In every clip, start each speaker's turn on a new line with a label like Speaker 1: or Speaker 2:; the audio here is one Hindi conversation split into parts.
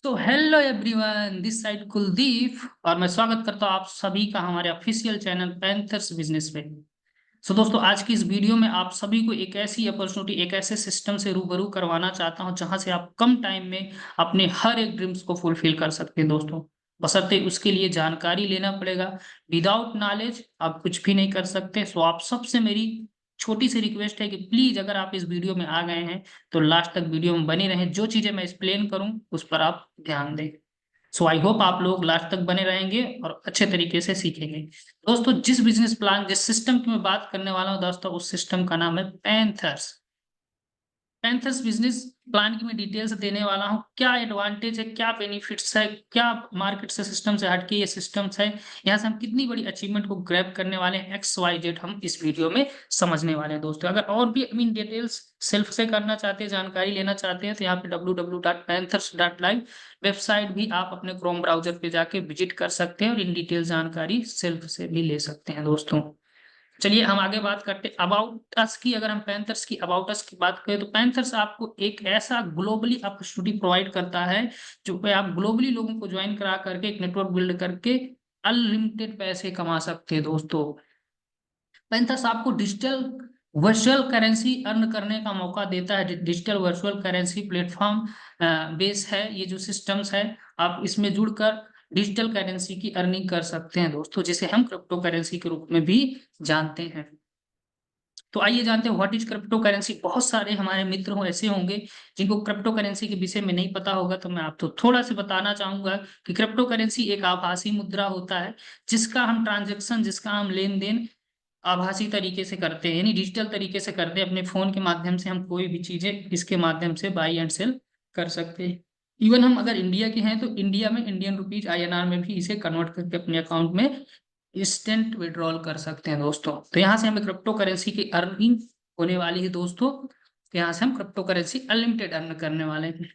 Speaker 1: तो hello everyone, this side Kuldeep और मैं स्वागत करता हूँ आप सभी का हमारे ऑफिशियल चैनल पैंथर्स बिजनेस पे। दोस्तों, आज की इस वीडियो में आप सभी को एक ऐसी अपॉर्चुनिटी, एक ऐसे सिस्टम से रूबरू करवाना चाहता हूँ जहां से आप कम टाइम में अपने हर एक ड्रीम्स को फुलफिल कर सकते हैं दोस्तों। बशर्ते उसके लिए जानकारी लेना पड़ेगा। विदाउट नॉलेज आप कुछ भी नहीं कर सकते। सो आप सबसे मेरी छोटी सी रिक्वेस्ट है कि प्लीज अगर आप इस वीडियो में आ गए हैं तो लास्ट तक वीडियो में बने रहें। जो चीजें मैं एक्सप्लेन करूं उस पर आप ध्यान दें। सो आई होप आप लोग लास्ट तक बने रहेंगे और अच्छे तरीके से सीखेंगे। दोस्तों, जिस बिजनेस प्लान, जिस सिस्टम की मैं बात करने वाला हूं दोस्तों, उस सिस्टम का नाम है पैंथर्स। पैंथर्स बिजनेस प्लान की मैं डिटेल्स देने वाला हूं। क्या एडवांटेज है, क्या बेनिफिट्स है, क्या मार्केट से, सिस्टम से हटके ये सिस्टम्स है, यहाँ से हम कितनी बड़ी अचीवमेंट को ग्रैब करने वाले हैं, एक्स वाई जेड हम इस वीडियो में समझने वाले हैं दोस्तों। अगर और भी इन डिटेल्स सेल्फ से करना चाहते हैं, जानकारी लेना चाहते हैं, तो यहाँ पे www.panthers.live वेबसाइट भी आप अपने क्रोम ब्राउजर पे जाके विजिट कर सकते हैं और इन डिटेल जानकारी सेल्फ से भी ले सकते हैं दोस्तों। चलिए हम आगे बात करते हैं अबाउट अस की। अगर हम पैंथर्स की अबाउट अस की बात करें तो पैंथर्स आपको एक ऐसा ग्लोबली अपॉर्चुनिटी प्रोवाइड करता है जो पे आप ग्लोबली लोगों को ज्वाइन करा करके एक नेटवर्क बिल्ड करके अनलिमिटेड पैसे कमा सकते हैं दोस्तों। पैंथर्स आपको डिजिटल वर्चुअल करेंसी अर्न करने का मौका देता है। Digital virtual currency platform base है ये जो सिस्टम्स है। आप इसमें जुड़कर डिजिटल करेंसी की अर्निंग कर सकते हैं दोस्तों, जिसे हम क्रिप्टो करेंसी के रूप में भी जानते हैं। तो आइए जानते हैं व्हाट इज क्रिप्टो करेंसी। बहुत सारे हमारे मित्र हो ऐसे होंगे जिनको क्रिप्टो करेंसी के विषय में नहीं पता होगा, तो मैं आपको थोड़ा सा बताना चाहूंगा कि क्रिप्टो करेंसी एक आभासी मुद्रा होता है जिसका हम ट्रांजेक्शन, जिसका हम लेन देन आभासी तरीके से करते हैं, यानी डिजिटल तरीके से करते हैं। अपने फोन के माध्यम से हम कोई भी चीजें इसके माध्यम से बाई एंड सेल कर सकते हैं। इवन हम अगर इंडिया के हैं तो इंडिया में इंडियन रुपीज INR में भी इसे कन्वर्ट करके अपने अकाउंट में इंस्टेंट विड्रॉल कर सकते हैं दोस्तों। तो यहाँ से हमें क्रिप्टो करेंसी की अर्निंग होने वाली है दोस्तों। तो यहाँ से हम क्रिप्टो करेंसी अनलिमिटेड अर्न करने वाले हैं।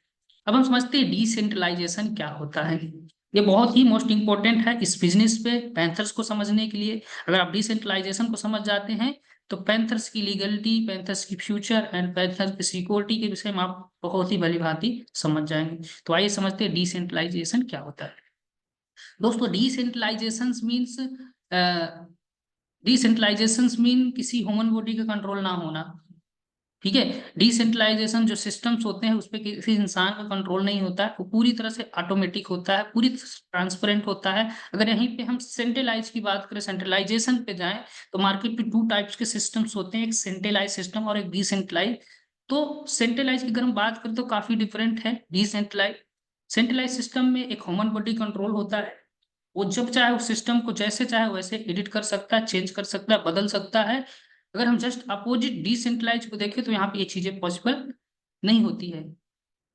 Speaker 1: अब हम समझते हैं डिसेंट्रलाइजेशन क्या होता है। ये बहुत ही मोस्ट इंपॉर्टेंट है इस बिजनेस पे, पैंथर्स को समझने के लिए। अगर आप डिसेंट्रलाइजेशन को समझ जाते हैं तो पैंथर्स की लीगलिटी, पैंथर्स की फ्यूचर एंड पैंथर्स की सिक्योरिटी के विषय में आप बहुत ही भली भांति समझ जाएंगे। तो आइए समझते हैं डिसेंट्रलाइजेशन क्या होता है दोस्तों। डिसेंट्रलाइजेशन मीन किसी ह्यूमन बॉडी का कंट्रोल ना होना। ठीक है। डिसेंट्रलाइजेशन जो सिस्टम्स होते हैं उस पर किसी इंसान का कंट्रोल नहीं होता है, वो पूरी तरह से ऑटोमेटिक होता है, पूरी तरह से ट्रांसपेरेंट होता है। अगर यहीं पे हम सेंट्रलाइज की बात करें, सेंट्रलाइजेशन पे जाएं, तो मार्केट पे टू टाइप्स के सिस्टम्स होते हैं, एक सेंट्रलाइज सिस्टम और एक डिसेंट्रलाइज। तो सेंट्रलाइज की अगर हम बात करें तो काफी डिफरेंट है डिसेंट्रलाइज। सेंट्रलाइज सिस्टम में एक ह्यूमन बॉडी कंट्रोल होता है। वो जब चाहे उस सिस्टम को जैसे चाहे वैसे एडिट कर सकता है, चेंज कर सकता है, बदल सकता है। अगर हम जस्ट अपोजिट डिसेंट्रलाइज को देखें तो यहाँ पे ये चीजें पॉसिबल नहीं होती है।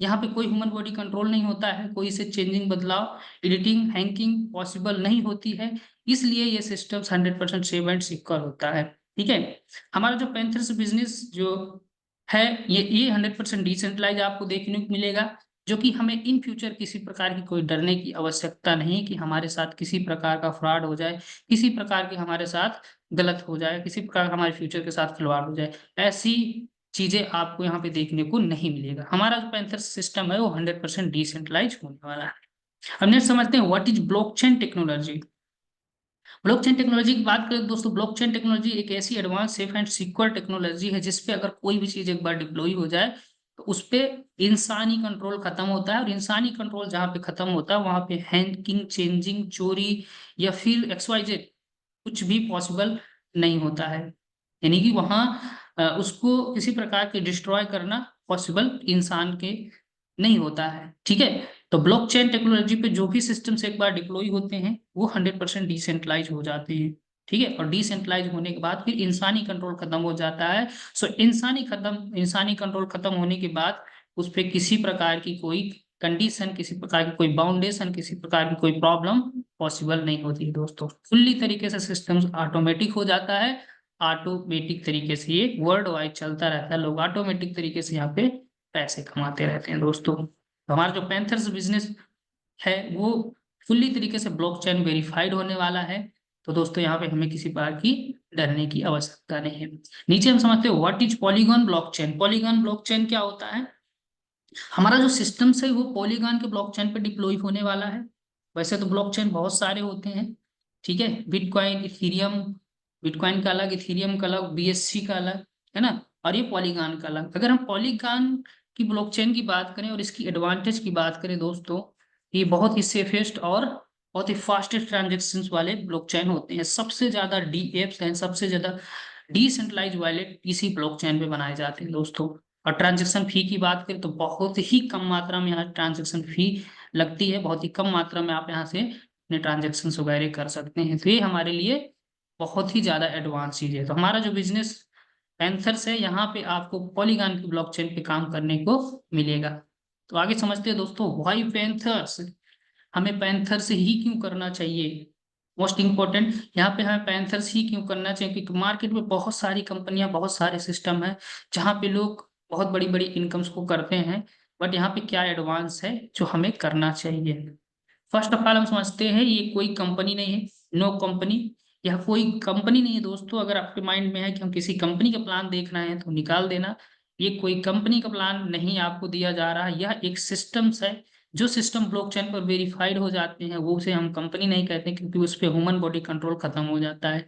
Speaker 1: यहाँ पे कोई ह्यूमन बॉडी कंट्रोल नहीं होता है, कोई इसे चेंजिंग, बदलाव, एडिटिंग, हैंकिंग पॉसिबल नहीं होती है। इसलिए ये सिस्टम्स 100% सेव एंड सिक्योर होता है। ठीक है। हमारा जो पैंथर्स बिजनेस जो है ये 100% डिसेंट्रलाइज आपको देखने को मिलेगा, जो कि हमें इन फ्यूचर किसी प्रकार की कोई डरने की आवश्यकता नहीं कि हमारे साथ किसी प्रकार का फ्रॉड हो जाए, किसी प्रकार के हमारे साथ गलत हो जाए, किसी प्रकार का हमारे फ्यूचर के साथ खिलवाड़ हो जाए। ऐसी चीजें आपको यहाँ पे देखने को नहीं मिलेगा। हमारा जो पैंथर सिस्टम है वो 100% डिसेंट्रलाइज होने वाला है। अब नेक्स्ट समझते हैं what is blockchain technology. Blockchain technology की बात करें दोस्तों, ब्लॉकचेन टेक्नोलॉजी एक ऐसी advance, safe and secure technology है जिसपे अगर कोई भी चीज एक बार डिप्लॉय हो जाए तो उस पे इंसानी कंट्रोल खत्म होता है। और इंसानी कंट्रोल जहाँ पे खत्म होता है वहां पे हैकिंग, चेंजिंग, चोरी या फिर XYZ कुछ भी पॉसिबल नहीं होता है। यानी कि वहां उसको किसी प्रकार के डिस्ट्रॉय करना पॉसिबल इंसान के नहीं होता है। ठीक है। तो ब्लॉकचेन टेक्नोलॉजी पे जो भी सिस्टम्स एक बार डिप्लॉय होते हैं वो 100% डिसेंट्रलाइज हो जाते हैं। ठीक है। और डिसेंट्रलाइज होने के बाद फिर इंसानी कंट्रोल खत्म हो जाता है। सो इंसानी कंट्रोल खत्म होने के बाद उस पर किसी प्रकार की कोई कंडीशन, किसी प्रकार की कोई बाउंडेशन, किसी प्रकार की कोई प्रॉब्लम पॉसिबल नहीं होती है दोस्तों। फुल्ली तरीके से सिस्टम्स ऑटोमेटिक हो जाता है। ऑटोमेटिक तरीके से ये वर्ल्ड वाइड चलता रहता है। लोग ऑटोमेटिक तरीके से यहाँ पे पैसे कमाते रहते हैं दोस्तों। तो हमारा जो पैंथर्स बिजनेस है वो फुल्ली तरीके से ब्लॉकचेन वेरीफाइड होने वाला है। तो दोस्तों यहाँ पे हमें किसी प्रकार की डरने की आवश्यकता नहीं है। नीचे हम समझते हैं what is polygon blockchain. Polygon blockchain क्या होता है। हमारा जो सिस्टम है वो पॉलीगॉन के ब्लॉकचेन पे डिप्लॉय होने वाला है। वैसे तो ब्लॉकचेन बहुत सारे होते हैं, ठीक है, बिटकॉइन, इथीरियम, बिटकॉइन का अलग, इथीरियम का अलग, बीएससी का अलग, है ना, और ये पॉलीगॉन का अलग। अगर हम पॉलीगॉन की ब्लॉकचेन की बात करें और इसकी एडवांटेज की बात करें दोस्तों, ये बहुत ही सेफेस्ट और बहुत ही फास्टेस्ट ट्रांजेक्शन वाले ब्लॉकचेन होते हैं। सबसे ज्यादा डीएप्स हैं, सबसे ज्यादा डिसेंट्रलाइज वॉलेट इसी ब्लॉकचेन पे बनाए जाते हैं दोस्तों। और ट्रांजेक्शन फी की बात करें तो बहुत ही कम मात्रा में यहाँ ट्रांजेक्शन फी लगती है, बहुत ही कम मात्रा में आप यहाँ से अपने ट्रांजेक्शन वगैरह कर सकते हैं। तो ये हमारे लिए बहुत ही ज्यादा एडवांस चीज है। तो हमारा जो बिजनेस पैंथर्स है, यहाँ पे आपको पॉलीगॉन की ब्लॉकचेन पे काम करने को मिलेगा। तो आगे समझते हैं दोस्तों, व्हाई पैंथर्स, हमें पैंथर्स ही क्यों करना चाहिए। मोस्ट इंपॉर्टेंट, यहाँ पे हमें पैंथर्स ही क्यों करना चाहिए, क्योंकि मार्केट में बहुत सारी कंपनियां, बहुत सारे सिस्टम है जहाँ पे लोग बहुत बड़ी बड़ी इनकम्स को करते हैं। बट यहाँ पे क्या एडवांस है जो हमें करना चाहिए। फर्स्ट ऑफ ऑल हम समझते हैं ये कोई कंपनी नहीं है, नो कंपनी। यह कोई कंपनी नहीं है दोस्तों। अगर आपके माइंड में है कि हम किसी कंपनी का प्लान देखना है तो निकाल देना। ये कोई कंपनी का प्लान नहीं आपको दिया जा रहा है, यह एक सिस्टम्स है। जो सिस्टम ब्लॉकचेन पर वेरीफाइड हो जाते हैं वो उसे हम कंपनी नहीं कहते, क्योंकि उस पर ह्यूमन बॉडी कंट्रोल खत्म हो जाता है।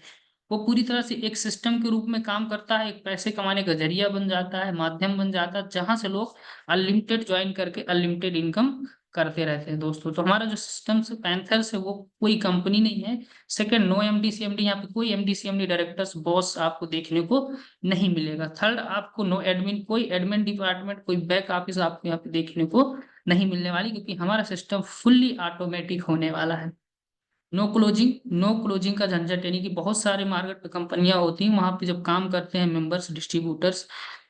Speaker 1: वो पूरी तरह से एक सिस्टम के रूप में काम करता है, एक पैसे कमाने का जरिया बन जाता है, माध्यम बन जाता है, जहां से लोग अनलिमिटेड ज्वाइन करके अनलिमिटेड इनकम करते रहते हैं दोस्तों। तो हमारा जो सिस्टम से पैंथर्स है वो कोई कंपनी नहीं है। सेकंड, नो एमडी सीएमडी, यहाँ पे कोई एमडी सीएमडी डायरेक्टर्स बॉस आपको देखने को नहीं मिलेगा। थर्ड, आपको नो एडमिन, कोई एडमिन डिपार्टमेंट, कोई बैक ऑफिस आपको यहाँ पे देखने को नहीं मिलने वाली, क्योंकि हमारा सिस्टम फुल्ली ऑटोमेटिक होने वाला है। नो क्लोजिंग, नो क्लोजिंग का झंझट, यानी कि बहुत सारे मार्केट पे कंपनियां होती हैं, वहां पे जब काम करते हैं मेंबर्स, डिस्ट्रीब्यूटर्स,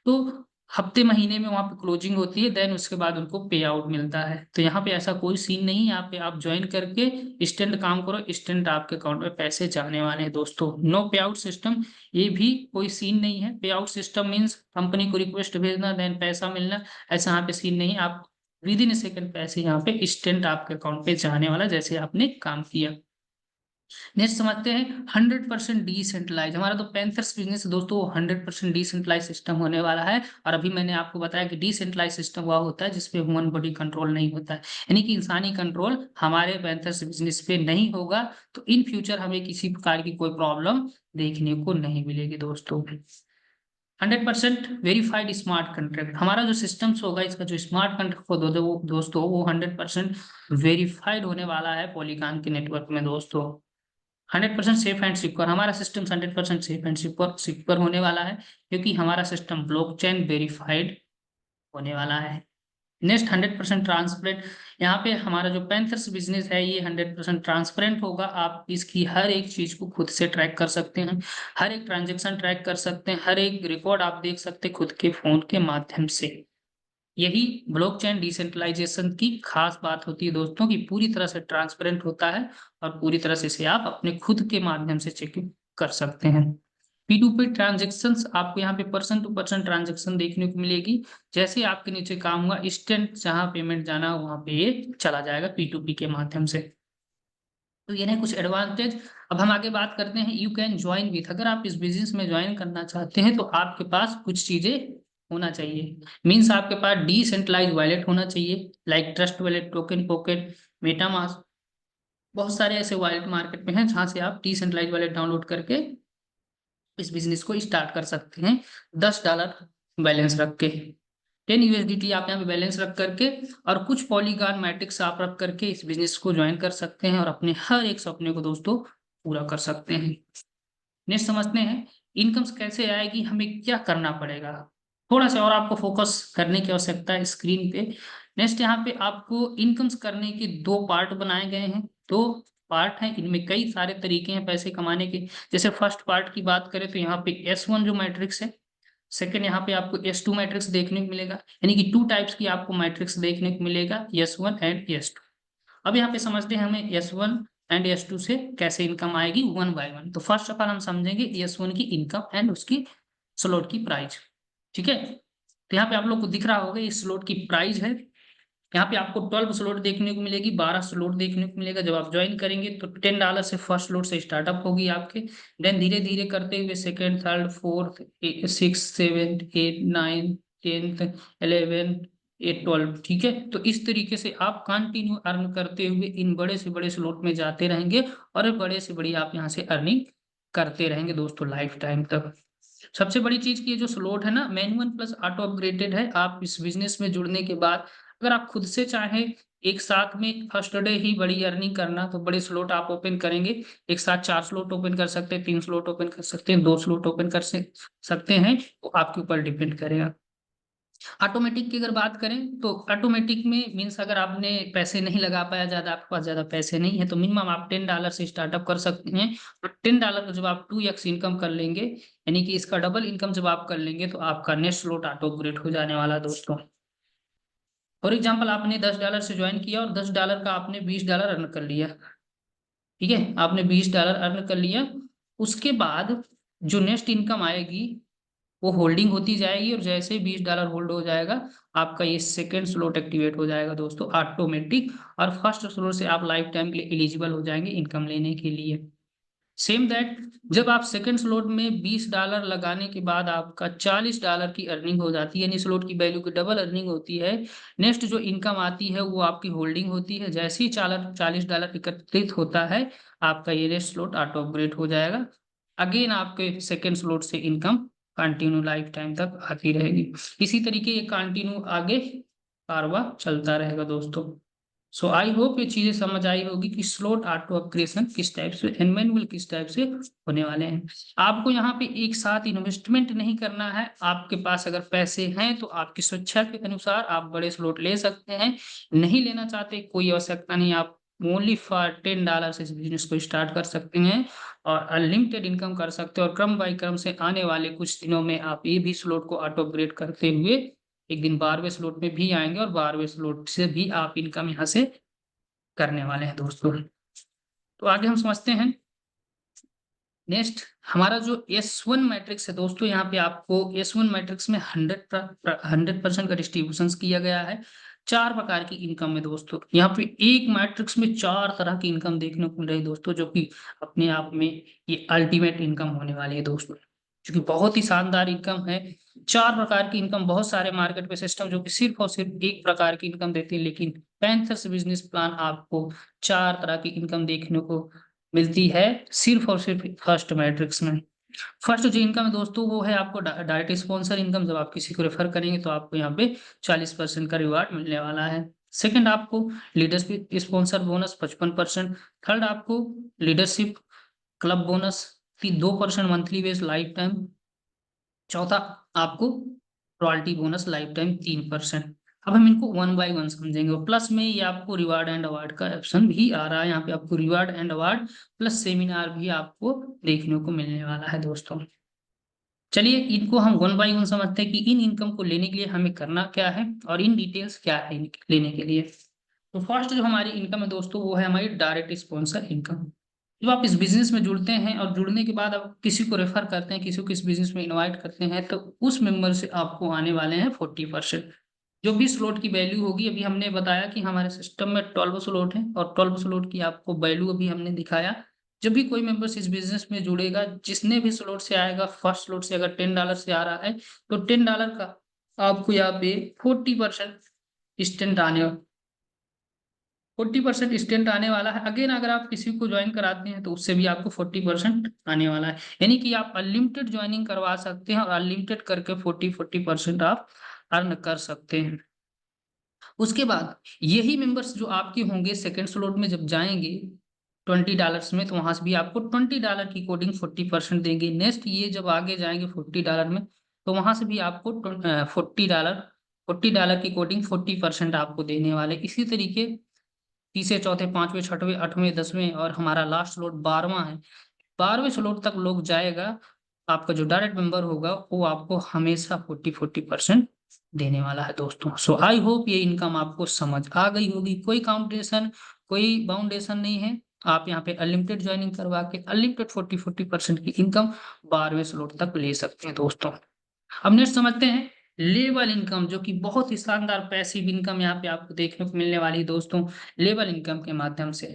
Speaker 1: तो हफ्ते महीने में वहां पे क्लोजिंग होती है, देन उसके बाद उनको पे आउट मिलता है। तो यहाँ पे ऐसा कोई सीन नहीं है। यहाँ पे आप ज्वाइन करके इंस्टेंट काम करो, इंस्टेंट आपके अकाउंट में पैसे जाने वाले हैं दोस्तों। नो पे आउट सिस्टम, ये भी कोई सीन नहीं है। पे आउट सिस्टम मीन्स कंपनी को रिक्वेस्ट भेजना देन पैसा मिलना, ऐसा यहाँ पे सीन नहीं है। आप विद इन सेकंड पैसे यहाँ पे इंस्टेंट आपके अकाउंट पे जाने वाला, जैसे आपने काम किया। नेक्स्ट समझते हैं 100% डिसेंट्रलाइज। हमारा तो पैंथर्स बिजनेस दोस्तों 100% डिसेंट्रलाइज सिस्टम होने वाला है। और अभी मैंने आपको बताया कि डिसेंट्रलाइज सिस्टम वह होता है जिसपे ह्यूमन बॉडी कंट्रोल नहीं होता है, यानी कि इंसानी कंट्रोल हमारे पैंथर्स बिजनेस पे नहीं होगा। तो इन फ्यूचर हमें किसी प्रकार की कोई प्रॉब्लम देखने को नहीं मिलेगी दोस्तों। 100% वेरीफाइड स्मार्ट कॉन्ट्रैक्ट, हमारा जो सिस्टम्स होगा इसका जो स्मार्ट कॉन्ट्रैक्ट को दोस्तों वो 100% वेरीफाइड होने वाला है पॉलीगॉन के नेटवर्क में दोस्तों। 100% सेफ एंड सिक्योर, हमारा सिस्टम 100% सेफ एंड सिक्योर होने वाला है, क्योंकि हमारा सिस्टम ब्लॉकचेन वेरीफाइड होने वाला है। Next, 100% transparent. यहाँ पे हमारा जो पैंथर्स बिजनेस है ये 100% ट्रांसपेरेंट होगा। आप इसकी हर एक चीज को खुद से ट्रैक कर सकते हैं, हर एक ट्रांजेक्शन ट्रैक कर सकते हैं, हर एक रिकॉर्ड आप देख सकते हैं खुद के फोन के माध्यम से। यही ब्लॉकचेन डिसेंट्रलाइजेशन की खास बात होती है दोस्तों, की पूरी तरह से ट्रांसपेरेंट होता है और पूरी तरह से इसे आप अपने खुद के माध्यम से चेक कर सकते हैं। P2P ट्रांजेक्शन्स, आपको यहाँ पे पर्सन टू पर्सन ट्रांजेक्शन देखने को मिलेगी। जैसे आपके नीचे काम हुआ इंस्टेंट, जहां पेमेंट जाना वहां पे ये चला जाएगा P2P के माध्यम से। तो ये है कुछ एडवांटेज। अब हम आगे बात करते हैं यू कैन ज्वाइन विथ। अगर आप इस बिजनेस में ज्वाइन करना चाहते हैं तो आपके पास कुछ चीजें होना चाहिए। मीन्स आपके पास डिसेंट्रलाइज वॉलेट होना चाहिए, like trust wallet, token pocket, MetaMask. बहुत सारे ऐसे वॉलेट मार्केट में हैं जहां से आप डिसेंट्रलाइज वॉलेट डाउनलोड करके इस बिजनेस को स्टार्ट कर सकते हैं। $10 बैलेंस रख के, 10 USDT आप यहाँ पे बैलेंस रख करके और कुछ पॉलीगॉन मैट्रिक्स आप रख करके इस बिजनेस को ज्वाइन कर सकते हैं और अपने हर एक सपने को दोस्तों पूरा कर सकते हैं। नेक्स्ट समझते हैं इनकम्स कैसे आएगी, हमें क्या करना पड़ेगा। थोड़ा सा और आपको फोकस करने की आवश्यकता है स्क्रीन पे। नेक्स्ट, यहाँ पे आपको इनकम्स करने के दो पार्ट बनाए गए हैं, दो पार्ट हैं, इनमें कई सारे तरीके हैं पैसे कमाने के। जैसे फर्स्ट पार्ट की बात करें तो यहाँ पे S1 जो मैट्रिक्स है, सेकंड यहाँ पे आपको S2 मैट्रिक्स देखने को मिलेगा, यानी कि 2 टाइप्स की आपको मैट्रिक्स देखने को मिलेगा, S1 एंड S2। अब यहाँ पे समझते हैं हमें S1 एंड S2 से कैसे इनकम आएगी वन बाय वन। तो फर्स्ट ऑफ ऑल हम समझेंगे S1 की इनकम एंड उसकी स्लॉट की प्राइस, ठीक है। तो यहाँ पे आप लोग को दिख रहा होगा ये स्लॉट की प्राइस है। यहाँ पे आपको 12 स्लॉट देखने को मिलेगी, 12 स्लॉट देखने को मिलेगा जब आप ज्वाइन करेंगे। तो $10 से फर्स्ट स्लॉट से स्टार्टअप होगी आपके, देन धीरे धीरे करते हुए second, third, fourth, 6, 7, 8, 9, 10th, 11, A12, ठीक है। तो इस तरीके से आप कंटिन्यू अर्न करते हुए इन बड़े से बड़े स्लॉट में जाते रहेंगे और बड़े से बड़ी आप यहाँ से अर्निंग करते रहेंगे दोस्तों लाइफ टाइम तक। सबसे बड़ी चीज की ये जो स्लॉट है ना, मैनुअल प्लस ऑटो अपग्रेडेड है। आप इस बिजनेस में जुड़ने के बाद अगर आप खुद से चाहें एक साथ में फर्स्ट डे ही बड़ी अर्निंग करना, तो बड़े स्लॉट आप ओपन करेंगे। एक साथ 4 स्लॉट ओपन कर सकते हैं, 3 स्लॉट ओपन कर सकते हैं, 2 स्लॉट ओपन कर सकते हैं, तो आपके ऊपर डिपेंड करेगा। ऑटोमेटिक की अगर बात करें तो ऑटोमेटिक में मीन्स अगर आपने पैसे नहीं लगा पाया, ज्यादा आपके पास ज्यादा पैसे नहीं है, तो मिनिमम आप $10 से स्टार्टअप कर सकते हैं। और $10 को जब आप 2x इनकम कर लेंगे, यानी कि इसका डबल इनकम जब आप कर लेंगे, तो आपका नेक्स्ट स्लॉट ऑटो अपग्रेड हो जाने वाला है दोस्तों। फॉर एग्जाम्पल आपने $10 से ज्वाइन किया और $10 का आपने $20 अर्न कर लिया, ठीक है, आपने $20 अर्न कर लिया। उसके बाद जो नेक्स्ट इनकम आएगी वो होल्डिंग होती जाएगी, और जैसे ही $20 होल्ड हो जाएगा, आपका ये सेकंड स्लॉट एक्टिवेट हो जाएगा दोस्तों ऑटोमेटिक। और फर्स्ट स्लॉट से आप लाइफ टाइम के लिए एलिजिबल हो जाएंगे इनकम लेने के लिए। सेम दैट, जब आप सेकंड स्लॉट में $20 लगाने के बाद आपका $40 की अर्निंग हो जाती है, यानी स्लॉट की वैल्यू की डबल अर्निंग होती है। नेक्स्ट जो इनकम आती है वो आपकी होल्डिंग होती है। जैसे ही $40 एकत्रित होता है, आपका ये नेक्स्ट स्लॉट ऑटो अपग्रेड हो जाएगा। अगेन आपके सेकेंड स्लॉट से इनकम कंटिन्यू लाइफ टाइम तक आती रहेगी। इसी तरीके ये कंटिन्यू आगे कारवा चलता रहेगा दोस्तों। सो आई होप ये चीजें समझ आई होगी कि स्लॉट ऑटो अपग्रेशन किस टाइप से एंड मैनुअल किस टाइप से होने वाले हैं। आपको यहाँ पे एक साथ इन्वेस्टमेंट नहीं करना है। आपके पास अगर पैसे हैं तो आपकी स्वेच्छा के अनुसार आप बड़े स्लॉट ले सकते हैं। नहीं लेना चाहते, कोई आवश्यकता नहीं, आप ओनली फॉर $10 से इस बिजनेस को स्टार्ट कर सकते हैं और अनलिमिटेड इनकम कर सकते हैं। और क्रम बाय क्रम से आने वाले कुछ दिनों में आप ये भी स्लॉट को ऑटो अपग्रेड करते हुए एक दिन 12वें स्लॉट में भी आएंगे और 12वें स्लॉट से भी आप इनकम यहाँ से करने वाले हैं दोस्तों। तो आगे हम समझते हैं। नेक्स्ट हमारा जो S1 मैट्रिक्स है दोस्तों, यहाँ पे आपको S1 मैट्रिक्स में 100% का डिस्ट्रीब्यूशन किया गया है। 4 प्रकार की इनकम है दोस्तों। यहाँ पे एक मैट्रिक्स में 4 तरह की इनकम देखने को मिल रही है दोस्तों, जो कि अपने आप में ये अल्टीमेट इनकम होने वाली है दोस्तों, जो कि बहुत ही शानदार इनकम है। 4 प्रकार की इनकम, बहुत सारे मार्केट पे सिस्टम जो कि सिर्फ और सिर्फ एक प्रकार की इनकम देते हैं, लेकिन पैंथर्स बिजनेस प्लान आपको 4 तरह की इनकम देखने को मिलती है सिर्फ और सिर्फ फर्स्ट मैट्रिक्स में। फर्स्ट जो इनकम है दोस्तों वो है आपको डायरेक्ट स्पॉन्सर इनकम। जब आप किसी को रेफर करेंगे तो आपको यहाँ पे 40% का रिवार्ड मिलने वाला है। सेकंड आपको लीडरशिप स्पॉन्सर बोनस 55%। थर्ड आपको leadership club bonus 2% monthly base life time. चौथा आपको रॉयल्टी बोनस लाइफ टाइम 3%। अब हम इनको वन बाय वन समझेंगे। और प्लस में ये आपको रिवार्ड एंड अवार्ड का ऑप्शन भी आ रहा है। यहाँ पे आपको reward and award plus seminar भी आपको देखने को मिलने वाला है दोस्तों। चलिए इनको हम वन बाय वन समझते हैं कि इन इनकम को लेने के लिए हमें करना क्या है और इन डिटेल्स क्या है लेने के लिए। तो फर्स्ट जो हमारी इनकम है दोस्तों वो है हमारी डायरेक्ट स्पॉन्सर इनकम। जब आप इस बिजनेस में जुड़ते हैं और जुड़ने के बाद आप किसी को रेफर करते हैं, किसी को इस बिजनेस में इनवाइट करते हैं, तो उस मेंबर से आपको आने वाले हैं 40%। जो भी स्लॉट की वैल्यू होगी, अभी हमने बताया कि हमारे सिस्टम में 12 स्लॉट है और 12 स्लॉट की आपको वैल्यू अभी हमने दिखाया। जब भी कोई मेंबर्स इस बिजनेस में जुड़ेगा, जिसने भी स्लॉट से आएगा, फर्स्ट स्लॉट से अगर $10 से आ रहा है तो $10 का आपको यहाँ पे 40% स्टेंट आने 40% स्टेंट आने वाला है। अगेन अगर आप किसी को ज्वाइन कराते हैं तो उससे भी आपको 40% आने वाला है। यानी कि आप अनलिमिटेड ज्वाइनिंग करवा सकते हैं और अनलिमिटेड करके 40% आप अर्न कर सकते हैं। उसके बाद यही मेंबर्स जो आपके होंगे सेकेंड स्लॉट में जब जाएंगे $20 में, तो वहां से भी आपको $20 की कोडिंग 40% देंगे। नेक्स्ट ये जब आगे जाएंगे $40 में, तो वहां से भी आपको $40 की कोडिंग 40% आपको देने वाले। इसी तरीके तीसरे चौथे पांचवें छठवें आठवें 10वें और हमारा लास्ट स्लॉट 12वां है, 12वें स्लॉट तक लोग जाएगा। आपका जो डायरेक्ट मेंबर होगा वो आपको हमेशा 40% देने वाला है दोस्तों। सो आई होप ये इनकम आपको समझ आ गई होगी। कोई काउंटेशन, कोई बाउंडेशन नहीं है। आप यहाँ पे अनलिमिटेड ज्वाइनिंग करवा के अनलिमिटेड 40% की इनकम 12वें स्लॉट तक ले सकते हैं दोस्तों। अब नेक्स्ट समझते हैं लेवल इनकम, जो कि बहुत ही शानदार पैसिव इनकम यहाँ पे आपको देखने को मिलने वाली है दोस्तों। लेवल इनकम के माध्यम से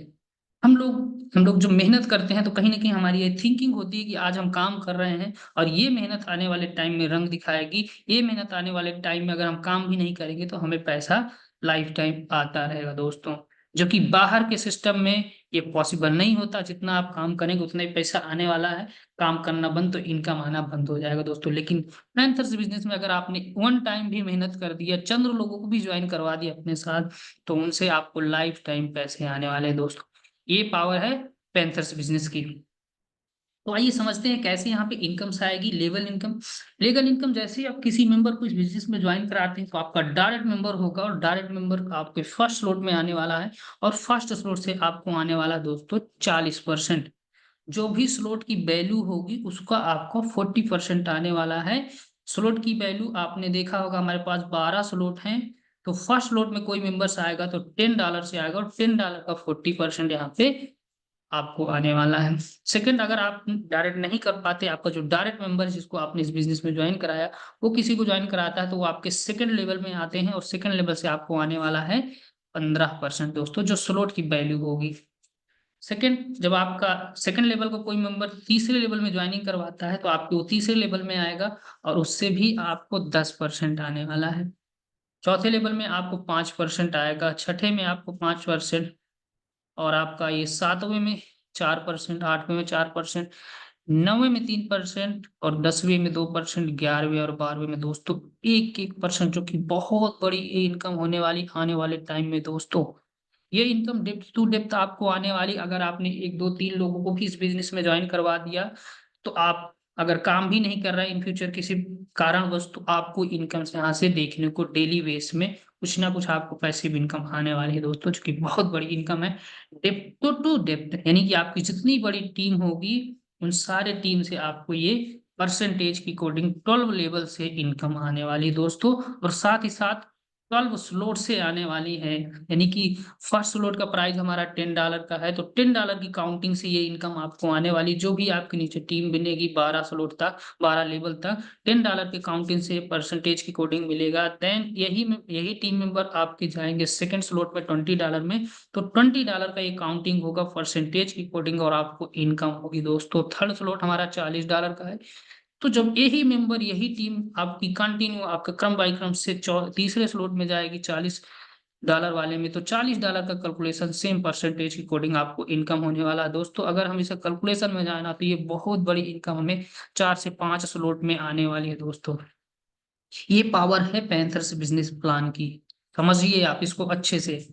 Speaker 1: हम लोग जो मेहनत करते हैं तो कहीं ना कहीं हमारी ये थिंकिंग होती है कि आज हम काम कर रहे हैं और ये मेहनत आने वाले टाइम में रंग दिखाएगी। ये मेहनत आने वाले टाइम में अगर हम काम भी नहीं करेंगे तो हमें पैसा लाइफ टाइम आता रहेगा दोस्तों, जो कि बाहर के सिस्टम में ये पॉसिबल नहीं होता। जितना आप काम करेंगे उतना ही पैसा आने वाला है। काम करना बंद तो इनकम आना बंद हो जाएगा दोस्तों। लेकिन पैंथर्स बिजनेस में अगर आपने वन टाइम भी मेहनत कर दिया, चंद्र लोगों को भी ज्वाइन करवा दिया अपने साथ, तो उनसे आपको लाइफ टाइम पैसे आने वाले हैं दोस्तों। ये पावर है पैंथर्स बिजनेस की। तो आइए समझते हैं कैसे यहाँ पे इनकम से आएगी। Level income. लीगल इनकम, जैसे ही आप किसी मेंबर को इस बिजनेस में ज्वाइन कराते हैं तो आपका डायरेक्ट मेंबर होगा और डायरेक्ट मेंबर आपके फर्स्ट स्लॉट में आने वाला है। और फर्स्ट स्लॉट से आपको आने वाला दोस्तों 40%। जो भी स्लॉट की वैल्यू होगी उसका आपको 40% आने वाला है। स्लॉट की वैल्यू आपने देखा होगा, हमारे पास 12 स्लॉट हैं। तो फर्स्ट स्लॉट में कोई मेंबर्स आएगा तो $10 से आएगा और $10 का 40% यहाँ पे आपको आने वाला है। सेकंड, अगर आप डायरेक्ट नहीं कर पाते, आपका जो डायरेक्ट मेंबर जिसको आपने इस बिजनेस में ज्वाइन कराया वो किसी को ज्वाइन कराता है, तो वो आपके सेकंड लेवल में आते हैं और सेकंड लेवल से आपको आने वाला है 15% दोस्तों, जो स्लॉट की वैल्यू होगी। सेकंड, जब आपका सेकंड लेवल को कोई मेंबर तीसरे लेवल में ज्वाइनिंग करवाता है तो आपके वो तीसरे लेवल में आएगा और उससे भी आपको 10% आने वाला है। चौथे लेवल में आपको 5% आएगा, छठे में आपको 5%, और आपका ये सातवें में 4%, आठवें में 4%, नौवें में 3% और 10वें में 2%, 11वें और 12वें में दोस्तों 1-1%, जो कि बहुत बड़ी इनकम होने वाली आने वाले टाइम में दोस्तों। ये इनकम डेप्थ टू डेप्थ आपको आने वाली, अगर आपने एक दो तीन लोगों को भी इस बिजनेस में ज्वाइन करवा दिया तो आप अगर काम भी नहीं कर रहे इन फ्यूचर किसी कारणवश, तो आपको इनकम से यहाँ से देखने को डेली बेस में कुछ ना कुछ आपको पैसिव इनकम आने वाली है दोस्तों, जो कि बहुत बड़ी इनकम है। डेप्थ टू डेप्थ, यानी कि आपकी जितनी बड़ी टीम होगी उन सारे टीम से आपको ये परसेंटेज की कोडिंग 12 लेवल से इनकम आने वाली दोस्तों। और साथ ही साथ 12 स्लॉट से आने वाली है, यानी कि फर्स्ट स्लॉट का प्राइस हमारा $10 का है, तो $10 की काउंटिंग से ये इनकम आपको आने वाली। जो भी आपके नीचे टीम बनेगी 12 स्लॉट तक, 12 लेवल तक, $10 की काउंटिंग से परसेंटेज की कोडिंग मिलेगा। देन यही टीम मेंबर आपके जाएंगे सेकंड स्लॉट में $20 में, तो $20 का ये काउंटिंग होगा परसेंटेज की कोडिंग और आपको इनकम होगी दोस्तों। थर्ड स्लॉट हमारा $40 का है। तो जब यही मेंबर यही टीम आपकी कंटिन्यू आपका क्रम बाई क्रम से तीसरे स्लॉट में जाएगी $40 वाले में, तो $40 का कैलकुलेशन सेम परसेंटेज की कोडिंग आपको इनकम होने वाला है दोस्तों। अगर हम इसे कैलकुलेशन में जाए ना तो ये बहुत बड़ी इनकम हमें 4 से 5 स्लॉट में आने वाली है दोस्तों। ये पावर है पैंथर्स बिजनेस प्लान की, समझिए आप इसको अच्छे से,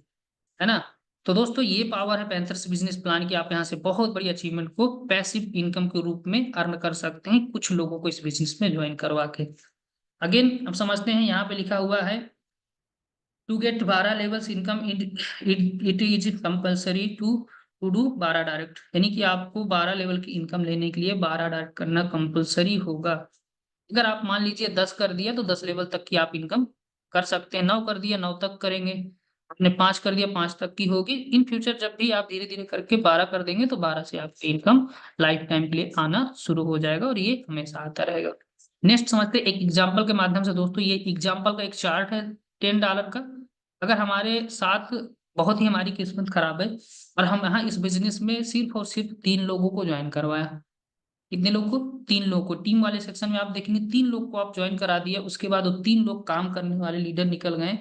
Speaker 1: है ना। तो दोस्तों ये पावर है पैंथर्स बिजनेस प्लान की, आप यहाँ से बहुत बड़ी अचीवमेंट को पैसिव इनकम के रूप में अर्न कर सकते हैं कुछ लोगों को इस बिजनेस में ज्वाइन करवा के। अगेन अब समझते हैं, यहाँ पे लिखा हुआ है to get 12 levels income it is compulsory to do 12 direct, यानी कि आपको 12 लेवल की इनकम लेने के लिए 12 डायरेक्ट करना कंपल्सरी होगा। अगर आप मान लीजिए 10 कर दिया तो 10 लेवल तक की आप इनकम कर सकते हैं, 9 कर दिया 9 तक करेंगे, आपने 5 कर दिया 5 तक की होगी। इन फ्यूचर जब भी आप धीरे धीरे करके 12 कर देंगे तो 12 से आपकी इनकम लाइफ टाइम के लिए आना शुरू हो जाएगा और ये हमेशा आता रहेगा। नेक्स्ट समझते हैं एक एग्जाम्पल के माध्यम से दोस्तों। ये एग्जाम्पल का एक चार्ट है $10 का। अगर हमारे साथ बहुत ही हमारी किस्मत खराब है और हम यहाँ इस बिजनेस में सिर्फ और सिर्फ 3 लोगों को ज्वाइन करवाया, कितने लोग को? 3 लोग को। टीम वाले सेक्शन में आप देखेंगे 3 लोग को आप ज्वाइन करा दिया, उसके बाद वो 3 लोग काम करने वाले लीडर निकल गए।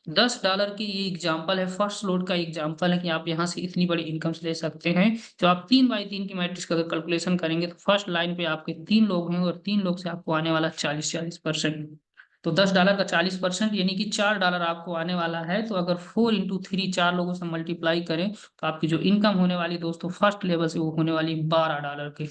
Speaker 1: $10 की ये एग्जाम्पल है, फर्स्ट लोड का एग्जाम्पल है कि आप यहाँ से इतनी बड़ी इनकम ले सकते हैं। जो आप 3x3 की मैट्रिक्स का कैलकुलेशन करेंगे तो फर्स्ट लाइन पे आपके 3 लोग हैं और 3 लोग से आपको आने वाला 40% तो $10 का 40% यानी कि $4 आपको आने वाला है। तो अगर 4 into 3 4 लोगों से मल्टीप्लाई करें तो आपकी जो इनकम होने वाली दोस्तों फर्स्ट लेवल से वो होने वाली $12 के।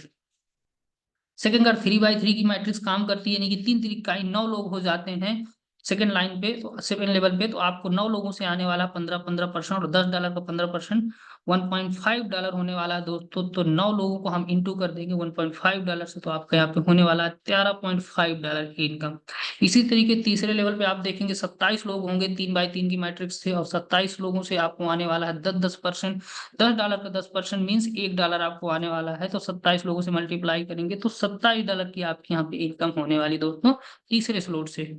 Speaker 1: सेकंड अगर 3x3 की मैट्रिक्स काम करती है, यानी कि 3 3 9 लोग हो जाते हैं सेकंड लाइन पे, तो सेकंड लेवल पे, तो आपको 9 लोगों से आने वाला 15% और $10 का 15% $1.5 होने वाला है दोस्तों। तो 9 लोगों को हम इंटू कर देंगे $1.5 से, तो आपका यहाँ पे होने वाला है $13.5 की इनकम। इसी तरीके तीसरे लेवल पे आप देखेंगे 27 लोग होंगे 3x3 की मैट्रिक्स से और 27 लोगों से आपको आने वाला है 10% $10 का 10% मीन्स $1 आपको आने वाला है। तो 27 लोगों से मल्टीप्लाई करेंगे तो $27 की आपकी यहाँ पे इनकम होने वाली दोस्तों तीसरे स्लॉट से।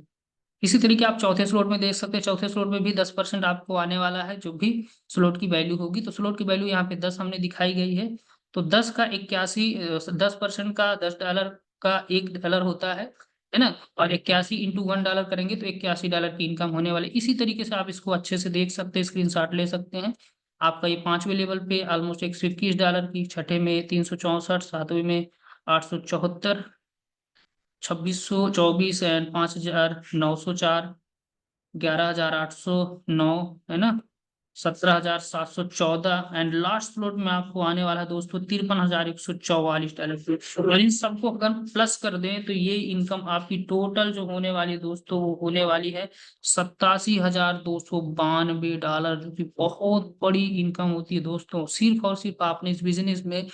Speaker 1: इसी तरीके आप चौथे स्लॉट में देख सकते हैं, चौथे स्लॉट में भी 10% आपको आने वाला है, जो भी स्लॉट की वैल्यू होगी। तो स्लॉट की वैल्यू यहाँ पे 10 हमने दिखाई गई है। तो 10 का 81, 10% का $10 का $1 होता है ना। और 81 इंटू $1 करेंगे तो $81 की इनकम होने वाली। इसी तरीके से आप इसको अच्छे से देख सकते हैं, स्क्रीनशॉट ले सकते हैं। आपका ये 5वें लेवल पे ऑलमोस्ट $121 की, छठे में 364, सातवें में 874, 2624 एंड 5904, 11809, है ना, 17714 एंड लास्ट स्लॉट में आपको आने वाला है दोस्तों $53,144। और इन सबको अगर प्लस कर दें तो ये इनकम आपकी टोटल जो होने वाली है दोस्तों, वो होने वाली है $87,292, जो कि बहुत बड़ी इनकम होती है दोस्तों। सिर्फ और सिर्फ आपने इस बिजनेस में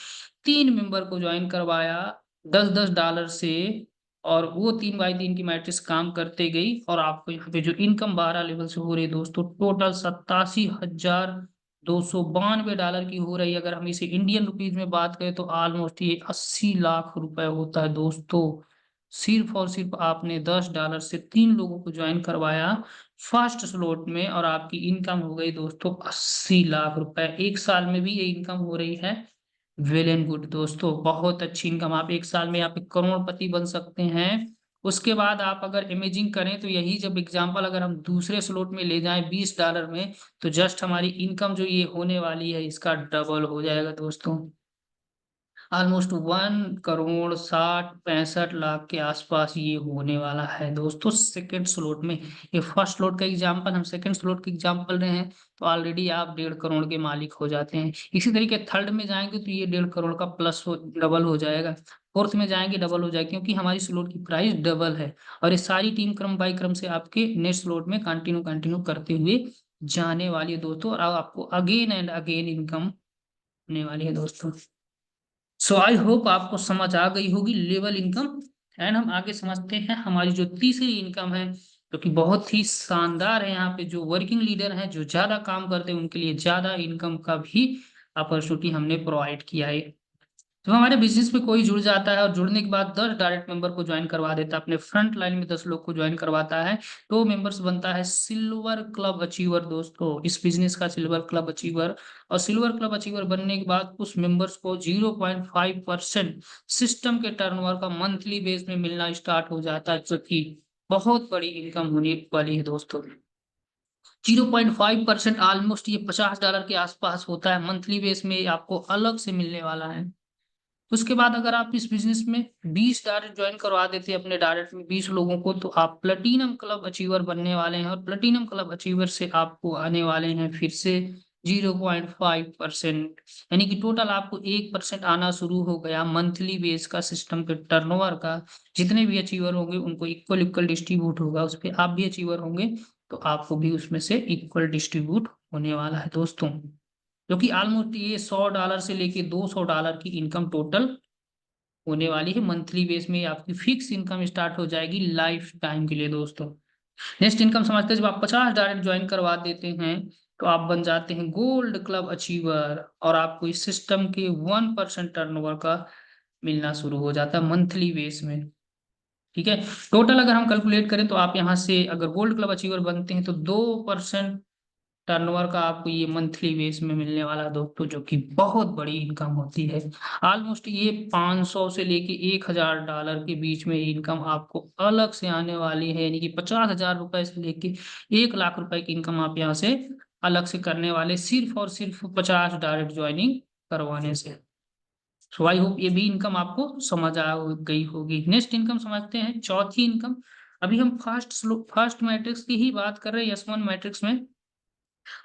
Speaker 1: 3 मेंबर को ज्वाइन करवाया $10-10 से, और वो 3x3 की मैट्रिक्स काम करते गई, और आपको यहाँ पे जो इनकम 12 लेवल से हो रही है दोस्तों, टोटल $87,292 की हो रही है। अगर हम इसे इंडियन रुपीज में बात करें तो ऑलमोस्ट ये 80 लाख रुपए होता है दोस्तों। सिर्फ और सिर्फ आपने $10 से 3 लोगों को ज्वाइन करवाया फर्स्ट स्लॉट में, और आपकी इनकम हो गई दोस्तों 80 लाख रुपए। एक साल में भी ये इनकम हो रही है। वेल एंड गुड दोस्तों, बहुत अच्छी इनकम। आप एक साल में यहाँ पे करोड़पति बन सकते हैं। उसके बाद आप अगर इमेजिंग करें तो यही जब एग्जांपल अगर हम दूसरे स्लॉट में ले जाएं $20 में, तो जस्ट हमारी इनकम जो ये होने वाली है इसका डबल हो जाएगा दोस्तों। ऑलमोस्ट 1,60,65,लाख के आसपास ये होने वाला है दोस्तों सेकेंड स्लॉट में। ये फर्स्ट स्लॉट का एग्जांपल, हम सेकेंड स्लॉट का एग्जांपल रहे हैं, तो ऑलरेडी आप 1.5 करोड़ के मालिक हो जाते हैं। इसी तरीके थर्ड में जाएंगे तो ये 1.5 करोड़ का प्लस डबल हो जाएगा। फोर्थ में जाएंगे डबल हो जाएगा, क्योंकि हमारी स्लॉट की प्राइस डबल है। और ये सारी टीम क्रम बाय क्रम से आपके नेक्स्ट स्लॉट में कंटिन्यू कंटिन्यू करते हुए जाने वाली है दोस्तों, और अब आपको अगेन एंड अगेन इनकम होने वाली है दोस्तों। सो आई होप आपको समझ आ गई होगी लेवल इनकम। एंड हम आगे समझते हैं हमारी जो तीसरी इनकम है, जो कि बहुत ही शानदार है। यहाँ पे जो वर्किंग लीडर हैं, जो ज्यादा काम करते हैं, उनके लिए ज्यादा इनकम का भी अपॉर्चुनिटी हमने प्रोवाइड किया है। तो हमारे बिजनेस में कोई जुड़ जाता है और जुड़ने के बाद 10 डायरेक्ट मेंबर को ज्वाइन करवा देता है, अपने फ्रंट लाइन में 10 लोग को ज्वाइन करवाता है, तो मेंबर्स बनता है सिल्वर क्लब अचीवर दोस्तों, इस बिजनेस का सिल्वर क्लब अचीवर। और सिल्वर क्लब अचीवर बनने के बाद उस मेंबर्स को 0.5% सिस्टम के टर्नओवर का मंथली बेस में मिलना स्टार्ट हो जाता है, जो कि बहुत बड़ी इनकम होने वाली है दोस्तों। 0.5% ऑलमोस्ट ये $50 के आसपास होता है, मंथली बेस में आपको अलग से मिलने वाला है। उसके बाद अगर आप इस बिजनेस में 20 डायरेक्ट ज्वाइन करवा देते हैं अपने डायरेक्ट में 20 लोगों को, तो आप प्लेटिनम क्लब अचीवर बनने वाले हैं, और प्लेटिनम क्लब अचीवर से आपको आने वाले हैं फिर से 0.5%, यानी कि टोटल आपको 1% आना शुरू हो गया मंथली बेस का सिस्टम के टर्नओवर का। जितने भी अचीवर होंगे उनको इक्वल इक्वल डिस्ट्रीब्यूट होगा, उस पर आप भी अचीवर होंगे तो आपको भी उसमें से इक्वल डिस्ट्रीब्यूट होने वाला है दोस्तों। जो कि ऑलमोस्ट ये $100 से लेके $200 की इनकम टोटल होने वाली है मंथली बेस में। आपकी फिक्स इनकम स्टार्ट हो जाएगी लाइफ टाइम के लिए दोस्तों। नेक्स्ट इनकम समझते हैं, जब आप 50 डायरेक्ट ज्वाइन करवा देते हैं तो आप बन जाते हैं गोल्ड क्लब अचीवर, और आपको इस सिस्टम के 1% टर्नओवर का मिलना शुरू हो जाता है मंथली बेस में। ठीक है, टोटल अगर हम कैलकुलेट करें तो आप यहाँ से अगर गोल्ड क्लब अचीवर बनते हैं तो 2% टर्नओवर का आपको ये मंथली बेस में मिलने वाला दोस्तों, जो कि बहुत बड़ी इनकम होती है। ऑलमोस्ट ये 500 से लेके $1,000 के बीच में इनकम आपको अलग से आने वाली है, यानी कि $50,000 से लेके $1,00,000 की इनकम आप यहाँ से अलग से करने वाले, सिर्फ और सिर्फ 50 डायरेक्ट ज्वाइनिंग करवाने से। सो आई होप ये भी इनकम आपको समझ आ गई होगी। नेक्स्ट इनकम समझते हैं, चौथी इनकम। अभी हम फर्स्ट मैट्रिक्स की ही बात कर रहे हैं, S1 मैट्रिक्स में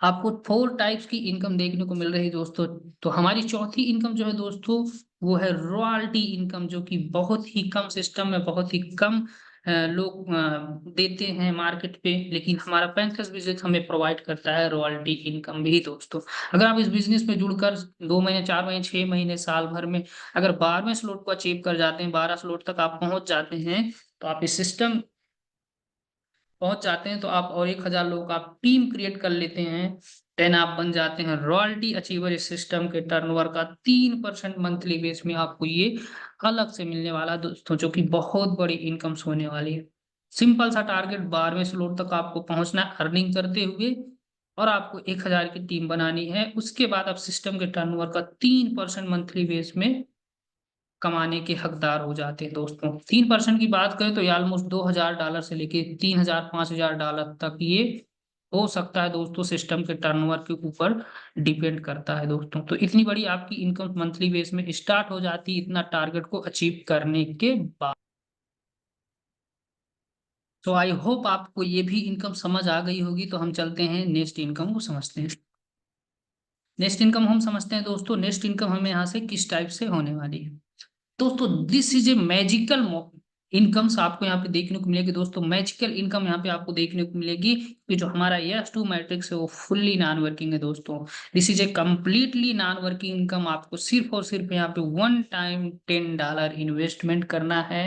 Speaker 1: आपको 4 टाइप्स की इनकम देखने को मिल रही है दोस्तों। तो हमारी चौथी इनकम जो है दोस्तों, वो है रॉयल्टी इनकम, जो कि बहुत ही कम सिस्टम में बहुत ही कम लोग देते हैं मार्केट पे, लेकिन हमारा पैंथर्स बिजनेस हमें प्रोवाइड करता है रॉयल्टी इनकम भी दोस्तों। अगर आप इस बिजनेस में जुड़कर 2 महीने, 4 महीने, 6 महीने, साल भर में अगर 12वें स्लॉट को अचीव कर जाते हैं, 12 स्लॉट तक आप पहुंच जाते हैं, तो आप इस सिस्टम पहुंच जाते हैं, तो आप और 1,000 लोगों का आप टीम क्रिएट कर लेते हैं, देन आप बन जाते हैं रॉयल्टी अचीवर। इस सिस्टम के टर्नओवर का 3% मंथली बेस में आपको ये अलग से मिलने वाला दोस्तों, जो कि बहुत बड़ी इनकम्स होने वाली है। सिंपल सा टारगेट 12वें स्लॉट तक आपको पहुंचना है अर्निंग करते हुए, और आपको 1000 की टीम बनानी है। उसके बाद आप सिस्टम के टर्नओवर का 3% मंथली बेस में कमाने के हकदार हो जाते हैं दोस्तों। 3% की बात करें तो ये ऑलमोस्ट $2000 से लेके 3000 $5000 तक ये हो सकता है दोस्तों। सिस्टम के टर्नओवर के ऊपर डिपेंड करता है दोस्तों। तो इतनी बड़ी आपकी इनकम मंथली बेस में स्टार्ट हो जाती है इतना टारगेट को अचीव करने के बाद। तो आई होप आपको ये भी इनकम समझ आ गई होगी। तो हम चलते हैं नेक्स्ट इनकम को समझते हैं। नेक्स्ट इनकम हम समझते हैं दोस्तों, नेक्स्ट इनकम हमें यहाँ से किस टाइप से होने वाली है दोस्तों। This is a magical incomes आपको यहाँ पे देखने को मिलेगी दोस्तों। मैजिकल इनकम यहाँ पे आपको देखने को मिलेगी कि जो हमारा S2 मैट्रिक्स है वो फुल्ली नॉन वर्किंग है दोस्तों। This is a completely non working income. आपको सिर्फ और सिर्फ यहाँ पे वन टाइम $10 इन्वेस्टमेंट करना है।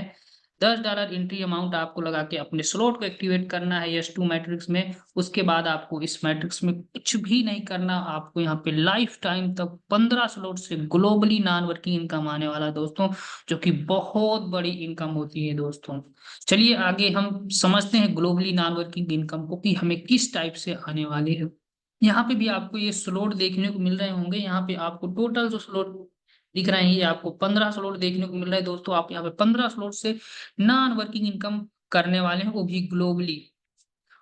Speaker 1: $10 एंट्री अमाउंट आपको लगा के अपने स्लॉट को एक्टिवेट करना है S2 मैट्रिक्स में। उसके बाद आपको इस मैट्रिक्स में कुछ भी नहीं करना। आपको यहाँ पे लाइफ टाइम तक 15 स्लॉट से ग्लोबली नॉन वर्किंग इनकम आने वाला है दोस्तों, जो कि बहुत बड़ी इनकम होती है दोस्तों। चलिए आगे हम समझते हैं ग्लोबली नॉन वर्किंग इनकम को कि हमें किस टाइप से आने वाली है। यहाँ पे भी आपको ये स्लॉट देखने को मिल रहे होंगे। यहाँ पे आपको टोटल जो स्लॉट दिख रहे हैं ये आपको 15 स्लॉट देखने को मिल रहा है दोस्तों। आप यहाँ पे 15 स्लॉट से नॉन वर्किंग इनकम करने वाले हैं, वो भी ग्लोबली।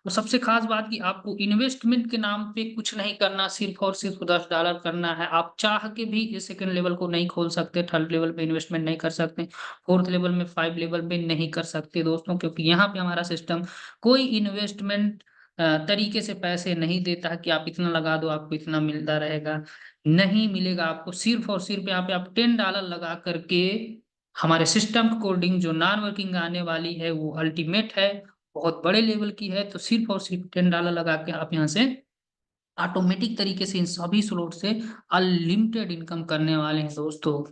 Speaker 1: और सबसे खास बात कि आपको इन्वेस्टमेंट के नाम पे कुछ नहीं करना, सिर्फ और सिर्फ $10 करना है। आप चाह के भी ये सेकंड लेवल को नहीं खोल सकते, थर्ड लेवल पे इन्वेस्टमेंट नहीं कर सकते, फोर्थ लेवल में, 5 लेवल पे नहीं कर सकते दोस्तों, क्योंकि यहाँ पे हमारा सिस्टम कोई इन्वेस्टमेंट तरीके से पैसे नहीं देता है कि आप इतना लगा दो आपको इतना मिलता रहेगा। नहीं मिलेगा आपको। सिर्फ और सिर्फ यहाँ पे आप $10 लगा करके हमारे सिस्टम कोडिंग जो नॉन वर्किंग आने वाली है वो अल्टीमेट है, बहुत बड़े लेवल की है। तो सिर्फ और सिर्फ $10 लगा के आप यहाँ से ऑटोमेटिक तरीके से इन सभी स्लॉट से अनलिमिटेड इनकम करने वाले हैं दोस्तों।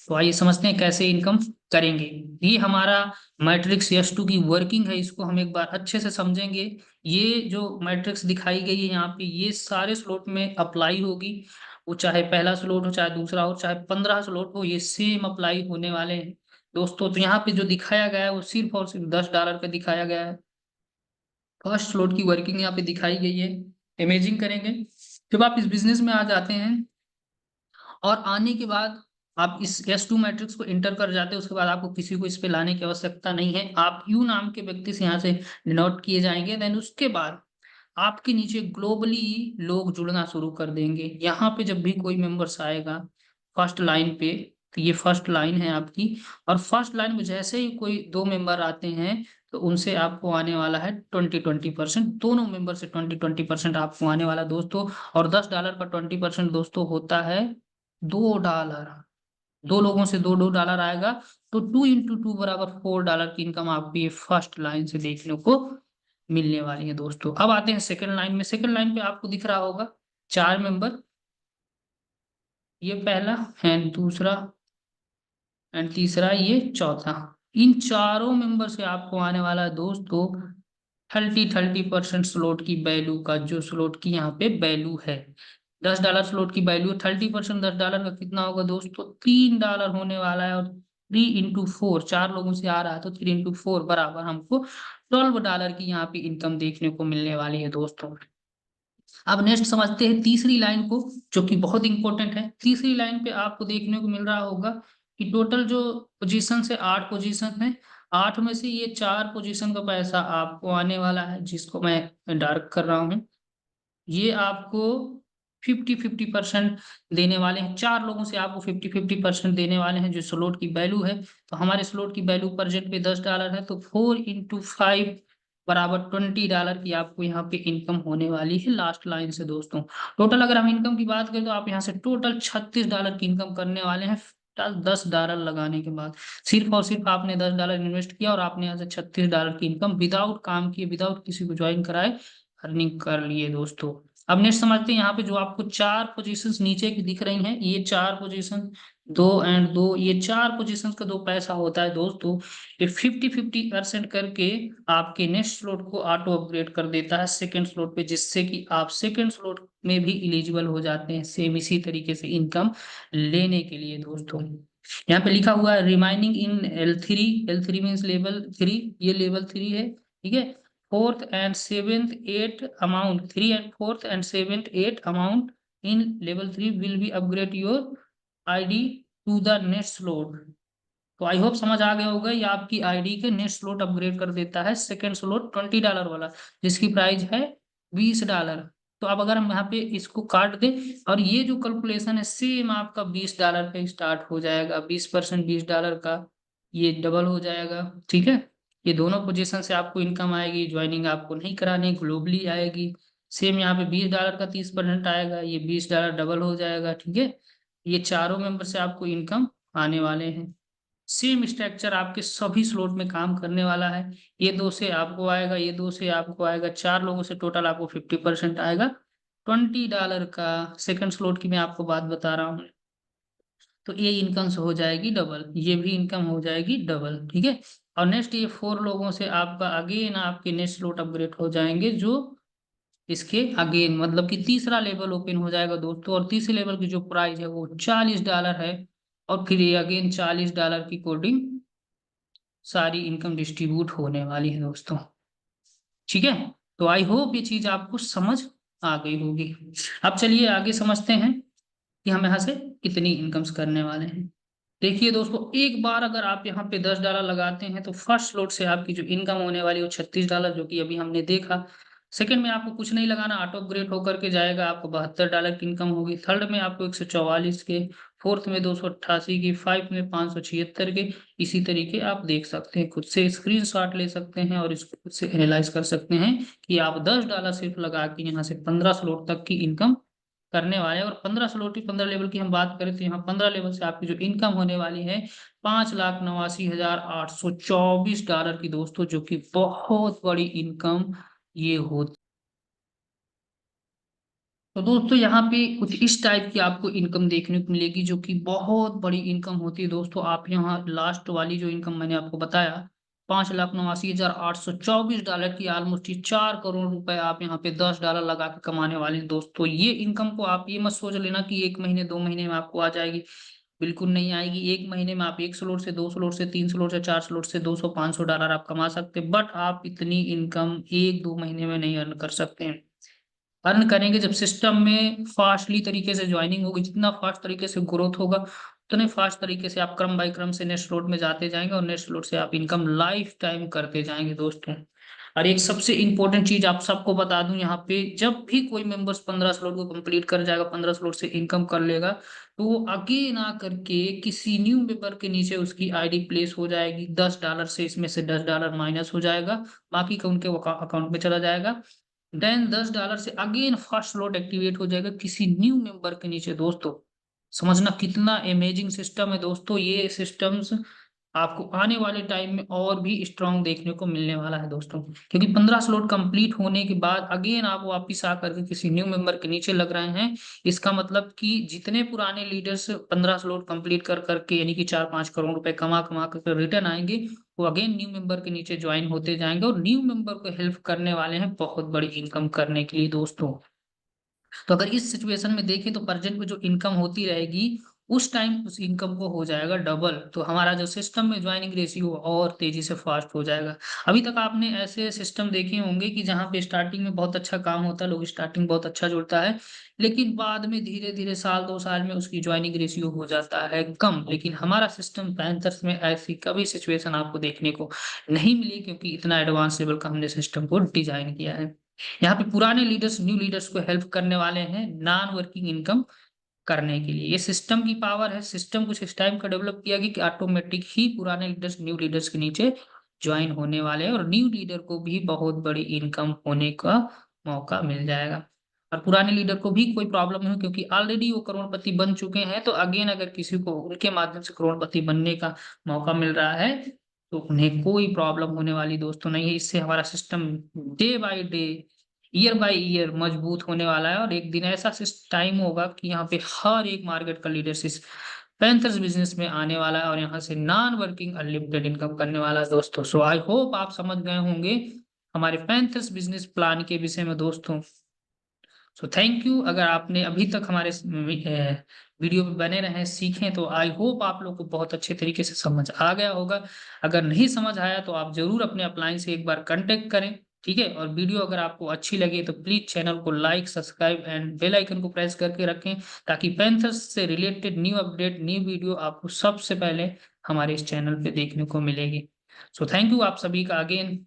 Speaker 1: तो आइए समझते हैं कैसे इनकम करेंगे। ये हमारा मैट्रिक्स S2 की वर्किंग है, इसको हम एक बार अच्छे से समझेंगे। ये जो मैट्रिक्स दिखाई गई है यहाँ पे ये सारे स्लॉट में अप्लाई होगी। वो चाहे पहला स्लॉट हो, चाहे दूसरा हो, चाहे 15 स्लॉट हो, ये सेम अप्लाई होने वाले हैं दोस्तों। तो यहाँ पे जो दिखाया गया है वो सिर्फ और सिर्फ $10 का दिखाया गया है। फर्स्ट स्लॉट की वर्किंग यहाँ पे दिखाई गई है। इमेजिन करेंगे जब आप इस बिजनेस में आ जाते हैं और आने के बाद आप इस S2 मैट्रिक्स को इंटर कर जाते हैं, उसके बाद आपको किसी को इस पे लाने की आवश्यकता नहीं है। आप यू नाम के व्यक्ति से यहाँ से डिनोट किए जाएंगे। देन उसके बाद आपके नीचे ग्लोबली लोग जुड़ना शुरू कर देंगे। यहाँ पे जब भी कोई मेंबर्स आएगा फर्स्ट लाइन पे, तो ये फर्स्ट लाइन है आपकी, और फर्स्ट लाइन में जैसे ही कोई दो मेंबर आते हैं तो उनसे आपको आने वाला है 20% दोनों मेंबर से 20% आपको आने वाला दोस्तों। और $10 का 20% दोस्तों होता है $2। दो लोगों से दो दो डॉलर आएगा, तो 2 × 2 बराबर $4 की इनकम आपको ये फर्स्ट लाइन से देखने को मिलने वाली है दोस्तों। अब आते हैं सेकंड लाइन में। सेकंड लाइन पे आपको दिख रहा होगा 4 मेंबर, ये पहला एंड दूसरा एंड तीसरा, ये चौथा। इन चारों मेंबर से आपको आने वाला है दोस्तों 30% स्लॉट की वैल्यू का, जो स्लॉट की यहाँ पे वैल्यू है। $10 स्लॉट की वैल्यू 30%, $10 का कितना होगा दोस्तों, $3 होने वाला है। और 3 × 4, 4 लोगों से आ रहा है तो 3 × 4 बराबर हमको $12 की यहाँ पे इनकम देखने को मिलने वाली है दोस्तों। अब नेक्स्ट समझते हैं तीसरी लाइन को, जो कि बहुत इंपॉर्टेंट है। तीसरी लाइन पे आपको देखने को मिल रहा होगा कि टोटल जो पोजीशन है 8 पोजीशन है। 8 में से ये 4 पोजीशन का पैसा आपको आने वाला है, जिसको मैं डार्क कर रहा हूँ। ये आपको 50-50% देने वाले हैं। 4 लोगों से आपको 50-50% देने वाले हैं, जो स्लॉट की वैल्यू है। तो हमारे स्लॉट की वैल्यू प्रेजेंट पे $10 है, तो 4 × 5 बराबर $20 की आपको यहाँ पे इनकम होने वाली है लास्ट लाइन से दोस्तों। टोटल अगर हम इनकम की बात करें तो आप यहाँ से टोटल $36 की इनकम करने वाले हैं $10 लगाने के बाद। सिर्फ और सिर्फ आपने $10 इन्वेस्ट किया और आपने यहाँ से $36 की इनकम विदाउट काम किए, विदाउट किसी को ज्वाइन कराए अर्निंग कर लिए दोस्तों। अब नेक्स्ट समझते हैं यहाँ पे जो आपको 4 पोजीशंस नीचे की दिख रही हैं, ये 4 पोजीशन, 2 एंड 2, ये 4 पोजीशंस का जो पैसा होता है दोस्तों, ये 50-50% करके आपके नेक्स्ट स्लॉट को ऑटो अपग्रेड कर देता है सेकंड स्लॉट पे, जिससे कि आप सेकंड स्लॉट में भी एलिजिबल हो जाते हैं सेम इसी तरीके से इनकम लेने के लिए दोस्तों। यहाँ पे लिखा हुआ है रिमाइनिंग इन L3, L3 मीन्स लेवल 3, ये लेवल 3 है, ठीक है। Fourth and seventh eight amount, 3 and fourth and seventh eight amount in level 3 will be upgrade your ID to the next slot. तो आई होप समझ आ गया होगा, ये आपकी आईडी के नेक्स्ट स्लॉट अपग्रेड कर देता है, सेकंड स्लॉट $20 वाला, जिसकी प्राइस है $20। तो अब अगर हम यहाँ पे इसको काट दें और ये जो कैलकुलेशन है सेम आपका $20 पे स्टार्ट हो जाएगा, 20% $20 का, ये डबल हो जाएगा, ठीक है। ये दोनों पोजीशन से आपको इनकम आएगी, ज्वाइनिंग आपको नहीं करानी, ग्लोबली आएगी। सेम यहाँ पे $20 का 30% आएगा, ये $20 डबल हो जाएगा, ठीक है। ये चारों मेंबर से आपको इनकम आने वाले हैं। सेम स्ट्रक्चर आपके सभी स्लॉट में काम करने वाला है। ये 2 से आपको आएगा, ये 2 से आपको आएगा, 4 लोगों से टोटल आपको 50% आएगा $20 का। सेकंड स्लॉट की मैं आपको बात बता रहा हूँ। तो ये इनकम हो जाएगी डबल, ये भी इनकम हो जाएगी डबल, ठीक है। और नेक्स्ट ये 4 लोगों से आपका अगेन आपके नेक्स्ट स्लॉट अपग्रेड हो जाएंगे, जो इसके अगेन मतलब कि तीसरा लेवल ओपन हो जाएगा दोस्तों। और तीसरे लेवल की जो प्राइस है वो $40 है। और फिर ये अगेन $40 की कोडिंग सारी इनकम डिस्ट्रीब्यूट होने वाली है दोस्तों, ठीक है। तो आई होप ये चीज आपको समझ आ गई होगी। अब चलिए आगे समझते हैं कि हम यहाँ से कितनी इनकम्स करने वाले हैं। देखिए दोस्तों, एक बार अगर आप यहाँ पे $10 लगाते हैं तो फर्स्ट स्लॉट से आपकी जो इनकम होने वाली है वो $36, जो कि अभी हमने देखा। सेकंड में आपको कुछ नहीं लगाना, ऑटो अपग्रेड होकर के जाएगा, आपको $72 की इनकम होगी। थर्ड में आपको 144 के, फोर्थ में 288 की, फाइव में 576 के। इसी तरीके आप देख सकते हैं, खुद से स्क्रीनशॉट ले सकते हैं और इसको खुद से एनालाइज कर सकते हैं कि आप $10 सिर्फ लगा के यहाँ से 15 स्लॉट तक की इनकम करने वाले हैं। और 15 स्लॉट की 15 लेवल की हम बात करें तो यहाँ 15 लेवल से आपकी जो इनकम होने वाली है $5,89,824 की दोस्तों, जो कि बहुत बड़ी इनकम ये होती। तो दोस्तों यहाँ पे कुछ इस टाइप की आपको इनकम देखने को मिलेगी, जो कि बहुत बड़ी इनकम होती है दोस्तों। आप यहाँ लास्ट वाली जो इनकम मैंने आपको बताया, $5,89,824 की, ऑलमोस्ट ये 4 करोड़ रुपए आप यहाँ पे $10 लगा के कमाने वाले हैं दोस्तों। ये इनकम को आप ये मत सोच लेना कि 1 महीने 2 महीने में आपको आ जाएगी, बिल्कुल नहीं आएगी। 1 महीने में आप 1 स्लॉट से, 2 स्लॉट से, 3 स्लॉट से, 4 स्लॉट से $200-500 आप कमा सकते हैं। बट आप इतनी इनकम 1-2 महीने में नहीं अर्न कर सकते हैं। अर्न करेंगे जब सिस्टम में फास्टली तरीके से ज्वाइनिंग होगी, जितना फास्ट तरीके से ग्रोथ होगा उतने फास्ट तरीके से आप क्रम बाय क्रम से नेक्स्ट स्लॉट में जाते जाएंगे और नेक्स्ट स्लॉट से आप इनकम लाइफ टाइम करते जाएंगे दोस्तों। और एक सबसे इंपॉर्टेंट चीज आप सबको बता दूं, यहाँ पे जब भी कोई मेंबर्स 15 स्लॉट को कंप्लीट कर जाएगा, 15 स्लॉट से इनकम कर लेगा, तो वो आगे ना करके किसी न्यू मेंबर के नीचे उसकी आईडी प्लेस हो जाएगी। $10 से इसमें से $10 माइनस हो जाएगा, बाकी का उनके अकाउंट में चला जाएगा। देन $10 से अगेन फर्स्ट स्लॉट एक्टिवेट हो जाएगा किसी न्यू मेंबर के नीचे दोस्तों। समझना कितना अमेजिंग सिस्टम है दोस्तों। ये सिस्टम्स आपको आने वाले टाइम में और भी स्ट्रांग देखने को मिलने वाला है दोस्तों, क्योंकि 15 स्लॉट कंप्लीट होने के बाद अगेन आप वापिस आकर के किसी न्यू मेंबर के नीचे लग रहे हैं। इसका मतलब कि जितने पुराने लीडर्स 15 स्लॉट कंप्लीट कर करके यानी कि 4-5 करोड़ रुपए कमा कमा कर रिटर्न आएंगे, वो अगेन न्यू मेंबर के नीचे ज्वाइन होते जाएंगे और न्यू मेंबर को हेल्प करने वाले हैं बहुत बड़ी इनकम करने के लिए दोस्तों। तो अगर इस सिचुएशन में देखें तो प्रेजेंट में जो इनकम होती रहेगी उस टाइम उस इनकम को हो जाएगा डबल, तो हमारा जो सिस्टम में ज्वाइनिंग रेशियो और तेजी से फास्ट हो जाएगा। अभी तक आपने ऐसे सिस्टम देखे होंगे कि जहाँ पे स्टार्टिंग में बहुत अच्छा काम होता है, लोग स्टार्टिंग बहुत अच्छा जुड़ता है, लेकिन बाद में धीरे धीरे साल 2 साल में उसकी ज्वाइनिंग रेशियो हो जाता है कम। लेकिन हमारा सिस्टम पैंथर्स में ऐसी कभी सिचुएशन आपको देखने को नहीं मिली, क्योंकि इतना एडवांस लेवल का हमने सिस्टम को डिजाइन किया है। यहाँ पे पुराने लीडर्स न्यू लीडर्स को हेल्प करने वाले हैं नॉन वर्किंग इनकम करने के लिए। ये सिस्टम की पावर है, सिस्टम कुछ इस टाइम का डेवलप किया गया कि ऑटोमेटिक ही पुराने लीडर्स न्यू लीडर्स के नीचे ज्वाइन होने वाले हैं और न्यू लीडर को भी बहुत बड़ी इनकम होने का मौका मिल जाएगा। और पुराने लीडर को भी कोई प्रॉब्लम नहीं, क्योंकि ऑलरेडी वो करोड़पति बन चुके हैं। तो अगेन अगर किसी को उनके माध्यम से करोड़पति बनने का मौका मिल रहा है तो उन्हें कोई प्रॉब्लम होने वाली दोस्तों नहीं है। इससे हमारा system day by day, year by year मजबूत होने वाला है। और एक दिन ऐसा टाइम होगा कि यहाँ पे हर एक मार्केट का लीडरशिप पैंथर्स बिजनेस में आने वाला है और यहाँ से नॉन वर्किंग अनलिमिटेड इनकम करने वाला है दोस्तों। सो आई होप आप समझ गए होंगे हमारे पैंथर्स बिजनेस प्लान के विषय में दोस्तों। So thank you. अगर आपने अभी तक हमारे वीडियो पे बने रहे सीखें, तो आई होप आप लोग को बहुत अच्छे तरीके से समझ आ गया होगा। अगर नहीं समझ आया तो आप जरूर अपने अपलाइन से एक बार कांटेक्ट करें, ठीक है। और वीडियो अगर आपको अच्छी लगे तो प्लीज चैनल को like, subscribe and bell icon को प्रेस करके रखें, ताकि पैंथर्स से related new update, new video आपको सबसे पहले हमारे इस चैनल पे देखने को मिलेगी। सो थैंक यू आप सभी का अगेन।